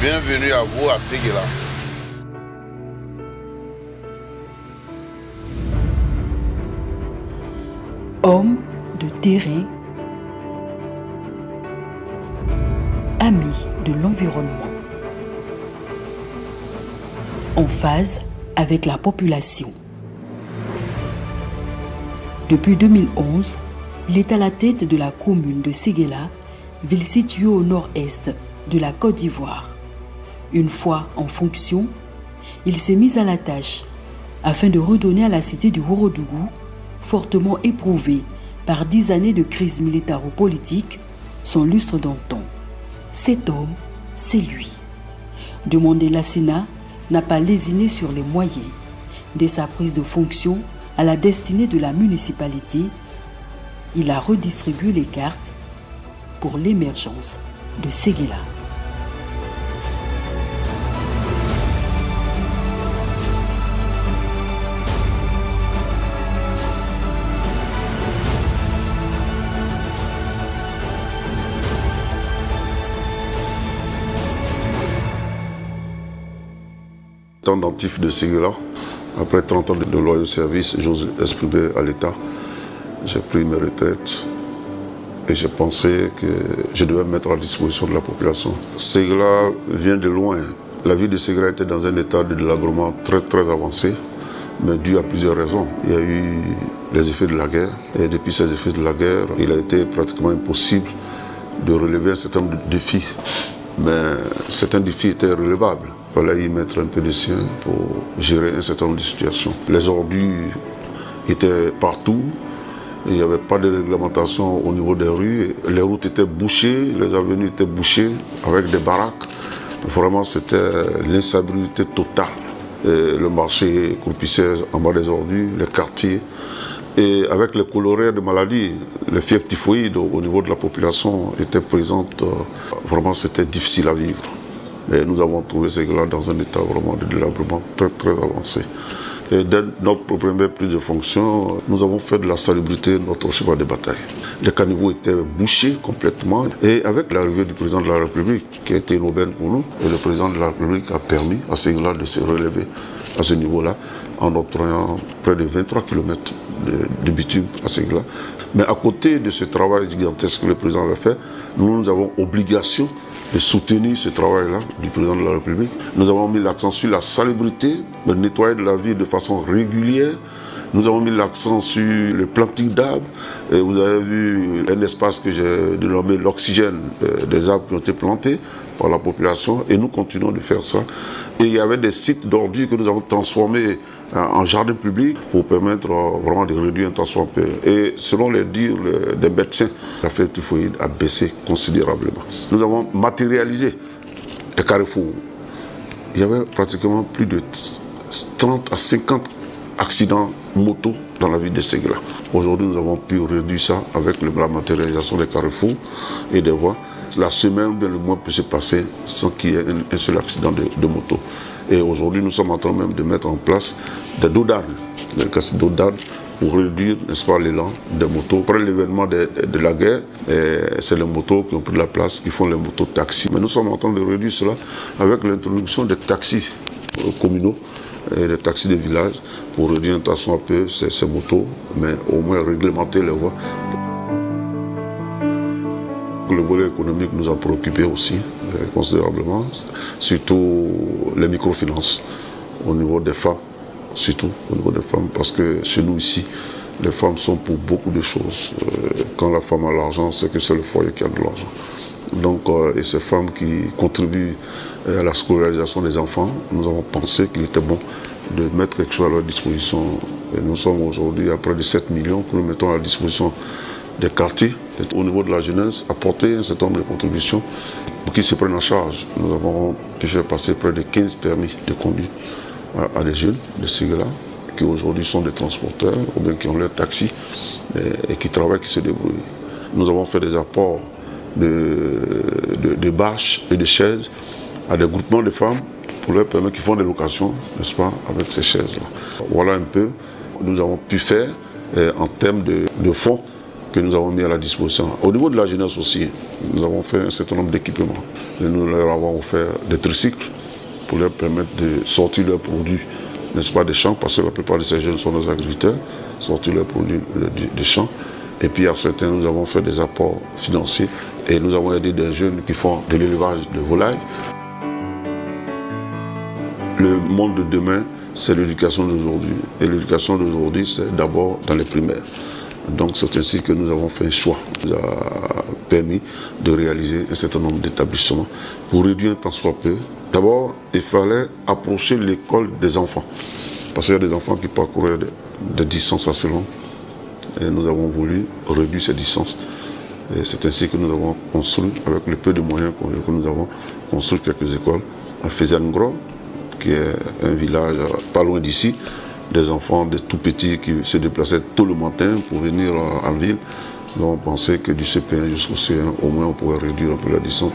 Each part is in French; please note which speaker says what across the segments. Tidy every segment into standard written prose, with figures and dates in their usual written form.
Speaker 1: Bienvenue à vous à Séguéla.
Speaker 2: Homme de terrain, ami de l'environnement, en phase avec la population. Depuis 2011, il est à la tête de la commune de Séguéla, ville située au nord-est de la Côte d'Ivoire. Une fois en fonction, il s'est mis à la tâche afin de redonner à la cité du Ourodougou, fortement éprouvée par 10 années de crise militaro-politique, son lustre d'antan. Cet homme, c'est lui. Demandé Lassina n'a pas lésiné sur les moyens. Dès sa prise de fonction à la destinée de la municipalité, il a redistribué les cartes pour l'émergence de Séguéla.
Speaker 3: Étant natif de Séguéla, après 30 ans de loyaux service, j'ose exprimer à l'État. J'ai pris mes retraites et j'ai pensé que je devais me mettre à disposition de la population. Séguéla vient de loin. La ville de Séguéla était dans un état de délabrement très avancé, mais dû à plusieurs raisons. Il y a eu les effets de la guerre, et depuis ces effets de la guerre, il a été pratiquement impossible de relever un certain nombre de défis. Mais certains défis étaient relevables. Il fallait y mettre un peu de sien pour gérer un certain nombre de situations. Les ordures étaient partout. Il n'y avait pas de réglementation au niveau des rues. Les routes étaient bouchées, les avenues étaient bouchées avec des baraques. Vraiment, c'était l'insalubrité totale. Et le marché croupissait en bas des ordures, les quartiers. Et avec les colorés de maladies, les fièvres typhoïdes au niveau de la population étaient présentes. Vraiment, c'était difficile à vivre. Et nous avons trouvé Séguéla dans un état vraiment de délabrement très avancé. Et dès notre première prise de fonction, nous avons fait de la salubrité notre cheval de bataille. Les caniveaux étaient bouchés complètement. Et avec l'arrivée du président de la République, qui a été une aubaine pour nous, et le président de la République a permis à Séguéla de se relever à ce niveau-là, en octroyant près de 23 km de bitume à Séguéla. Mais à côté de ce travail gigantesque que le président avait fait, nous avons obligation de soutenir ce travail-là du président de la République. Nous avons mis l'accent sur la salubrité, le nettoyage de la ville de façon régulière. Nous avons mis l'accent sur le planting d'arbres. Et vous avez vu un espace que j'ai dénommé l'oxygène des arbres qui ont été plantés par la population. Et nous continuons de faire ça. Et il y avait des sites d'ordures que nous avons transformés en jardin public pour permettre vraiment de réduire un tant soit peu. Et selon les dires des médecins, la fièvre typhoïde a baissé considérablement. Nous avons matérialisé les carrefours. Il y avait pratiquement plus de 30 à 50 accidents moto dans la ville de Séguéla. Aujourd'hui, nous avons pu réduire ça avec la matérialisation des carrefours et des voies. La semaine ou bien le mois peut se passer sans qu'il y ait un seul accident de moto. Et aujourd'hui, nous sommes en train même de mettre en place des dos d'âne, des casques d'eau d'âne pour réduire, n'est-ce pas, l'élan des motos. Après l'événement de la guerre, c'est les motos qui ont pris la place, qui font les motos taxis. Mais nous sommes en train de réduire cela avec l'introduction des taxis communaux et des taxis de village pour réduire un tant soit peu ces motos, mais au moins réglementer les voies. Le volet économique nous a préoccupé aussi considérablement, surtout les microfinances au niveau des femmes, surtout au niveau des femmes, parce que chez nous ici, les femmes sont pour beaucoup de choses. Quand la femme a l'argent, c'est que c'est le foyer qui a de l'argent. Donc, et ces femmes qui contribuent à la scolarisation des enfants, nous avons pensé qu'il était bon de mettre quelque chose à leur disposition. Et nous sommes aujourd'hui à près de 7 millions que nous mettons à la disposition des quartiers, au niveau de la jeunesse, apporter un certain nombre de contributions pour qu'ils se prennent en charge. Nous avons pu faire passer près de 15 permis de conduire à des jeunes de Séguéla qui aujourd'hui sont des transporteurs ou bien qui ont leur taxi et qui travaillent, qui se débrouillent. Nous avons fait des apports de bâches et de chaises à des groupements de femmes pour leur permettre qu'ils font des locations, n'est-ce pas, avec ces chaises-là. Voilà un peu, nous avons pu faire en termes de fonds que nous avons mis à la disposition. Au niveau de la jeunesse aussi, nous avons fait un certain nombre d'équipements. Et nous leur avons offert des tricycles pour leur permettre de sortir leurs produits, n'est-ce pas, des champs, parce que la plupart de ces jeunes sont des agriculteurs, sortir leurs produits des champs. Et puis à certains, nous avons fait des apports financiers et nous avons aidé des jeunes qui font de l'élevage de volailles. Le monde de demain, c'est l'éducation d'aujourd'hui. Et l'éducation d'aujourd'hui, c'est d'abord dans les primaires. Donc c'est ainsi que nous avons fait un choix. Nous a permis de réaliser un certain nombre d'établissements pour réduire un tant soit peu. D'abord, il fallait approcher l'école des enfants. Parce qu'il y a des enfants qui parcouraient des distances assez longues. Et nous avons voulu réduire ces distances. Et c'est ainsi que nous avons construit, avec le peu de moyens que nous avons, construit quelques écoles à Fezangro, qui est un village pas loin d'ici, des enfants, des tout petits qui se déplaçaient tôt le matin pour venir en ville. Nous avons pensé que du CP1 jusqu'au C1, au moins on pourrait réduire un peu la distance.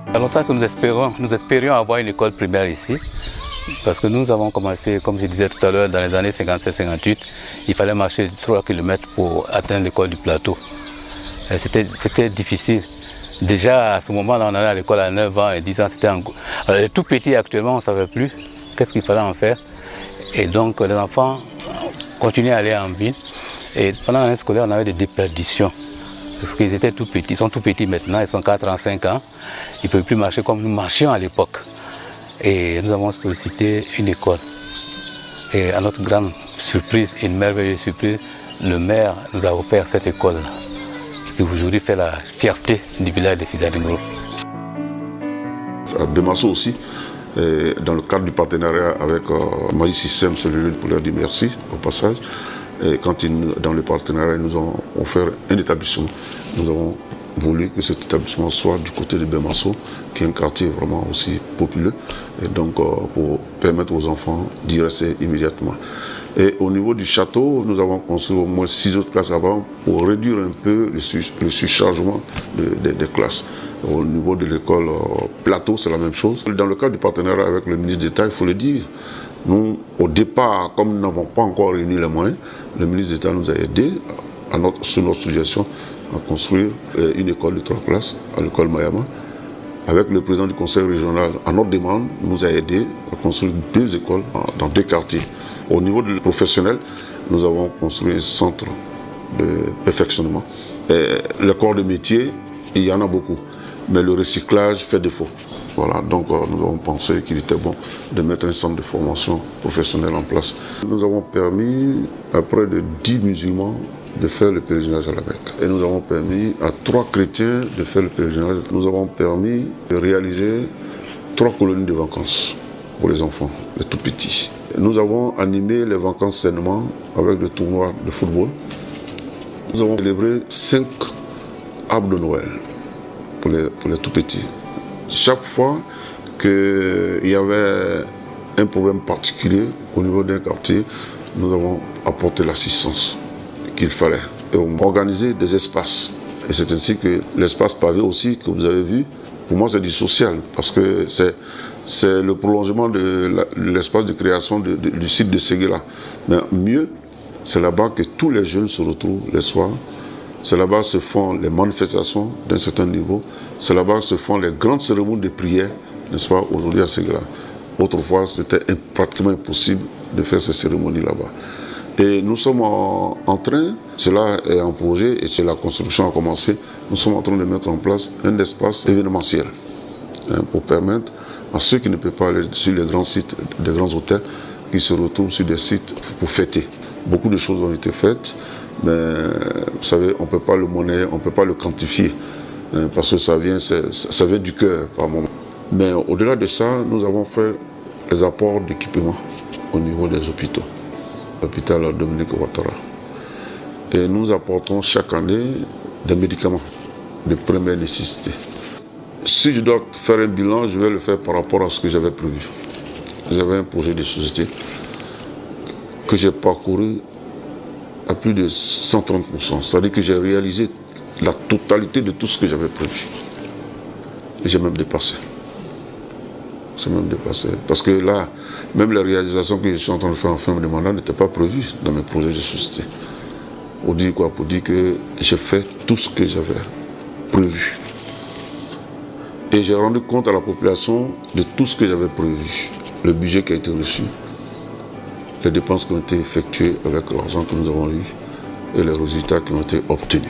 Speaker 4: Il y a longtemps que nous espérions avoir une école primaire ici, parce que nous avons commencé, comme je disais tout à l'heure, dans les années 57-58, il fallait marcher 3 km pour atteindre l'école du plateau. C'était difficile. Déjà à ce moment-là, on allait à l'école à 9 ans et 10 ans, c'était les tout petits actuellement, on ne savait plus qu'est-ce qu'il fallait en faire. Et donc les enfants continuaient à aller en ville. Et pendant l'année scolaire, on avait des déperditions. Parce qu'ils étaient tout petits, ils sont tout petits maintenant, ils sont 4 ans, 5 ans. Ils ne peuvent plus marcher comme nous marchions à l'époque. Et nous avons sollicité une école. Et à notre grande surprise, une merveilleuse surprise, le maire nous a offert cette école-là, qui aujourd'hui fait la fierté du village de Fezangro.
Speaker 3: À Bemasso aussi, dans le cadre du partenariat avec Magic System, c'est le lieu pour leur dire merci au passage. Et quand dans le partenariat, ils nous ont offert un établissement. Nous avons voulu que cet établissement soit du côté de Bemasso, qui est un quartier vraiment aussi populeux, et donc pour permettre aux enfants d'y rester immédiatement. Et au niveau du château, nous avons construit au moins 6 autres classes là-bas pour réduire un peu le surchargement des classes. Au niveau de l'école Plateau, c'est la même chose. Dans le cadre du partenariat avec le ministre d'État, il faut le dire, nous, au départ, comme nous n'avons pas encore réuni les moyens, le ministre d'État nous a aidés, sur notre suggestion, à construire une école de 3 classes à l'école Mayama. Avec le président du conseil régional, à notre demande, nous a aidés à construire 2 écoles dans 2 quartiers. Au niveau du professionnel, nous avons construit un centre de perfectionnement. Le corps de métier, il y en a beaucoup, mais le recyclage fait défaut. Voilà, donc nous avons pensé qu'il était bon de mettre un centre de formation professionnelle en place. Nous avons permis à près de 10 musulmans de faire le pèlerinage à la Mecque. Et nous avons permis à 3 chrétiens de faire le pèlerinage. Nous avons permis de réaliser 3 colonies de vacances pour les enfants, les tout petits. Nous avons animé les vacances sainement avec des tournois de football. Nous avons célébré 5 arbres de Noël pour les tout petits. Chaque fois qu'il y avait un problème particulier au niveau d'un quartier, nous avons apporté l'assistance qu'il fallait. Et on a organisé des espaces. Et c'est ainsi que l'espace pavé aussi, que vous avez vu, pour moi c'est du social, parce que c'est le prolongement de l'espace de création du site de Séguéla. Mais mieux, c'est là-bas que tous les jeunes se retrouvent les soirs. C'est là-bas que se font les manifestations d'un certain niveau. C'est là-bas que se font les grandes cérémonies de prière, n'est-ce pas, aujourd'hui à Séguéla. Autrefois, c'était pratiquement impossible de faire ces cérémonies là-bas. Et nous sommes en train, cela est en projet et la construction a commencé, nous sommes en train de mettre en place un espace événementiel pour permettre à ceux qui ne peuvent pas aller sur les grands sites, des grands hôtels, qui se retrouvent sur des sites pour fêter. Beaucoup de choses ont été faites, mais vous savez, on ne peut pas le monnayer, on ne peut pas le quantifier, parce que ça vient du cœur par moment. Mais au-delà de ça, nous avons fait les apports d'équipements au niveau des hôpitaux. L'hôpital Dominique Ouattara. Et nous apportons chaque année des médicaments de première nécessité. Si je dois faire un bilan, je vais le faire par rapport à ce que j'avais prévu. J'avais un projet de société que j'ai parcouru à plus de 130%. C'est-à-dire que j'ai réalisé la totalité de tout ce que j'avais prévu. Et j'ai même dépassé. C'est même dépassé. Parce que là, même les réalisations que je suis en train de faire en fin de mandat n'étaient pas prévues dans mes projets de société. Pour dire quoi? Pour dire que j'ai fait tout ce que j'avais prévu. Et j'ai rendu compte à la population de tout ce que j'avais prévu. Le budget qui a été reçu, les dépenses qui ont été effectuées avec l'argent que nous avons eu et les résultats qui ont été obtenus.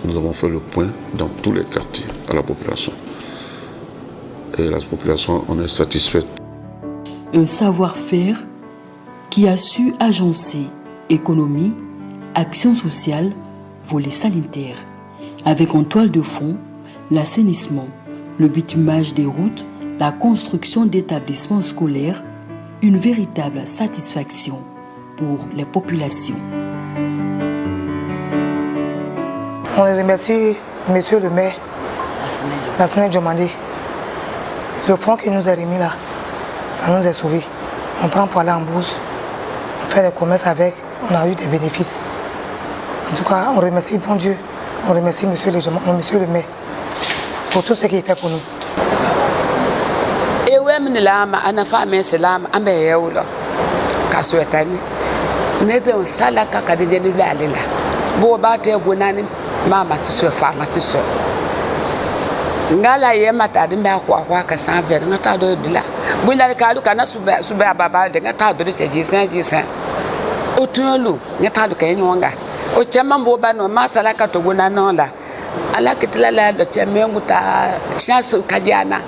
Speaker 3: Nous avons fait le point dans tous les quartiers à la population. Et la population en est satisfaite.
Speaker 2: Un savoir-faire qui a su agencer économie, action sociale, volet sanitaire, avec en toile de fond l'assainissement, le bitumage des routes, la construction d'établissements scolaires, une véritable satisfaction pour les populations.
Speaker 5: On remercie Monsieur le maire, Lassina Diomandé. Le fonds qu'il nous a remis là, ça nous a sauvés. On prend pour aller en bourse, on fait des commerces avec, on a eu des bénéfices. En tout cas, on remercie bon Dieu, on remercie Monsieur le maire pour tout ce qu'il fait pour nous.
Speaker 6: Et ouais, mais là, ma femme est là, ma mère est là. Kasuetani, n'est un sala kakade de là. Bo bate bonani, mama se femme se ngala ye mata de mba kwa ka san ver ngata do dila bunda ka du kana suba baba de ngata do de jisen otunlu ngata do kan nyonga o chema mbo ba no masala ka to gona no la ala kitla la do chemengu ta chance kadiana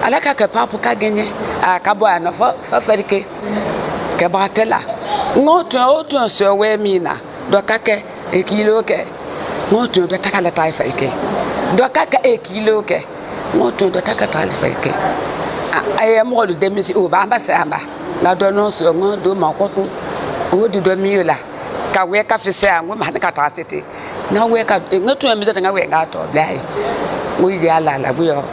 Speaker 6: ala ka papu ka genye ka bo ana fa farike ke batela ngoto so we mina do kake e kilo ke ngoto do takala tai farike do kaka e kilo ke ngoto do takata farike ay mo do demisi o ba samba na do no so ngodo makoto o di do miyola ka we ka fise anwo ma ka ta tete na we ka ngoto mi zata nga we nga to blai o yi ala la bu yo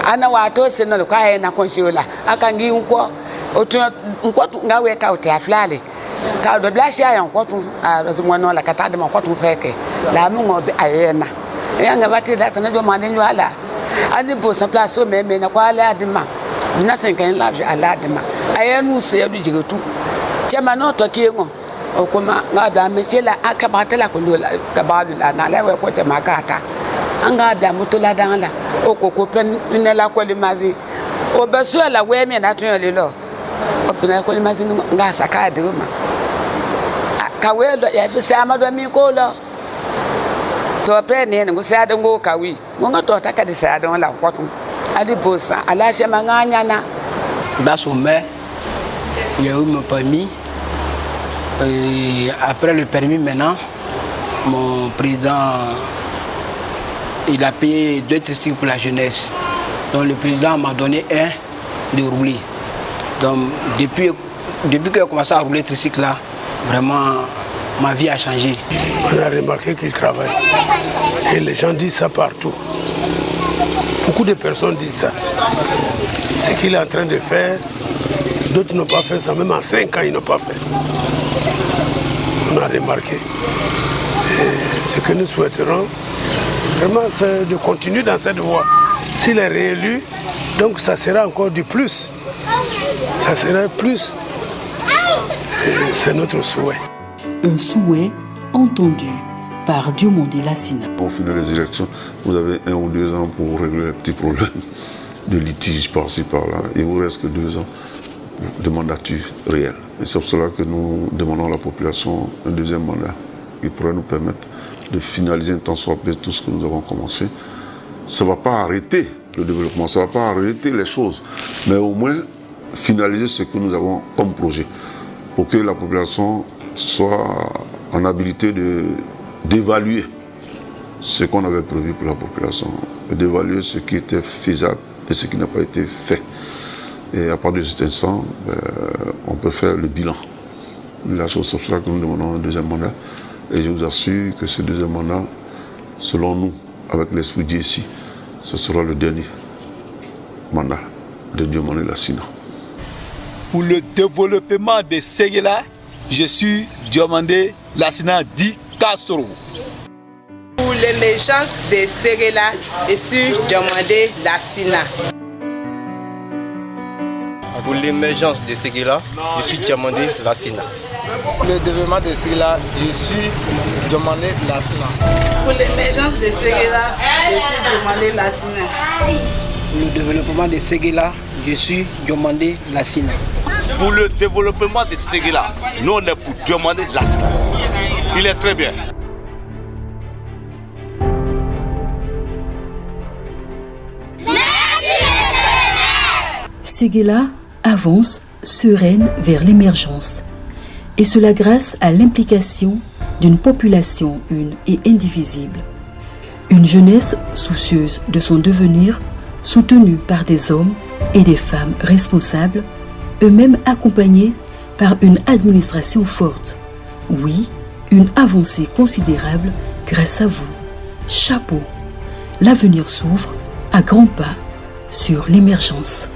Speaker 6: ana wa to se no kwa e na konshiola aka ngi nko o tu nko nga we ka o te aflale ka do blashi ayan nko a zo mo no la ka ta de nko feke la mu ngo bi ayena yanga bati da sana do mande nyo ala ani bo sa place o meme na kwa ala adima bina sen kan la ala adima ayenu se yadu jigetu chema no to ki ngo o kuma nga da me shela aka batela ko la ka babu la na la we ko chema ka ta anga da mutula dan la o ko pen pinela ko limazi o beso la we me na tun le lo o pinela ko limazi nga saka de ma ka we lo ya fi sa ma do mi ko lo to pre ne ngo sa de ngo ka wi ngo to ta ka de sa de la kwatu ali bosa ala she ma nganya na
Speaker 7: grâce au maire il y a eu mon permis. Et après le permis maintenant mon président il a payé 2 tricycles pour la jeunesse, donc le président m'a donné un de rouler. Donc depuis qu'il a commencé à rouler tricycle là, vraiment ma vie a changé.
Speaker 8: On a remarqué qu'il travaille et les gens disent ça partout. Beaucoup de personnes disent ça. Ce qu'il est en train de faire, d'autres n'ont pas fait ça, même en 5 ans ils n'ont pas fait. On a remarqué. Et ce que nous souhaiterons, vraiment, c'est de continuer dans cette voie. S'il est réélu, donc ça sera encore du plus. Ça sera plus. C'est notre souhait.
Speaker 2: Un souhait entendu par Diomandé Lassina.
Speaker 3: Au final des élections, vous avez 1 ou 2 ans pour régler les petits problèmes de litige par-ci, par-là. Il vous reste que 2 ans de mandature réelle. Et c'est pour cela que nous demandons à la population un 2e mandat qui pourrait nous permettre de finaliser un temps soit peu tout ce que nous avons commencé. Ça ne va pas arrêter le développement, ça ne va pas arrêter les choses, mais au moins finaliser ce que nous avons comme projet pour que la population soit en habilité d'évaluer ce qu'on avait prévu pour la population, d'évaluer ce qui était faisable et ce qui n'a pas été fait. Et à partir de cet instant, on peut faire le bilan. La chose, c'est pour cela que nous demandons un 2e mandat. Et je vous assure que ce 2e mandat, selon nous, avec l'esprit d'ici, ce sera le dernier mandat de Diomandé Lassina.
Speaker 9: Pour le développement de Séguéla, je suis Diomandé Lassina Di Castro.
Speaker 10: Pour l'émergence de Séguéla, je suis Diomandé Lassina.
Speaker 11: Pour l'émergence de Séguéla, je suis Diomandé Lassina.
Speaker 12: Pour le développement de Séguéla, je suis Diomandé Lassina.
Speaker 13: Pour l'émergence de Séguéla, je suis Diomandé Lassina.
Speaker 7: Pour le développement de Séguéla, je suis Diomandé Lassina.
Speaker 9: Pour le développement de Séguéla, nous on est pour Diomandé Lassina. Il est très bien.
Speaker 2: Séguéla avance sereine vers l'émergence, et cela grâce à l'implication d'une population une et indivisible. Une jeunesse soucieuse de son devenir, soutenue par des hommes et des femmes responsables, eux-mêmes accompagnés par une administration forte. Oui, une avancée considérable grâce à vous. Chapeau, l'avenir s'ouvre à grands pas sur l'émergence.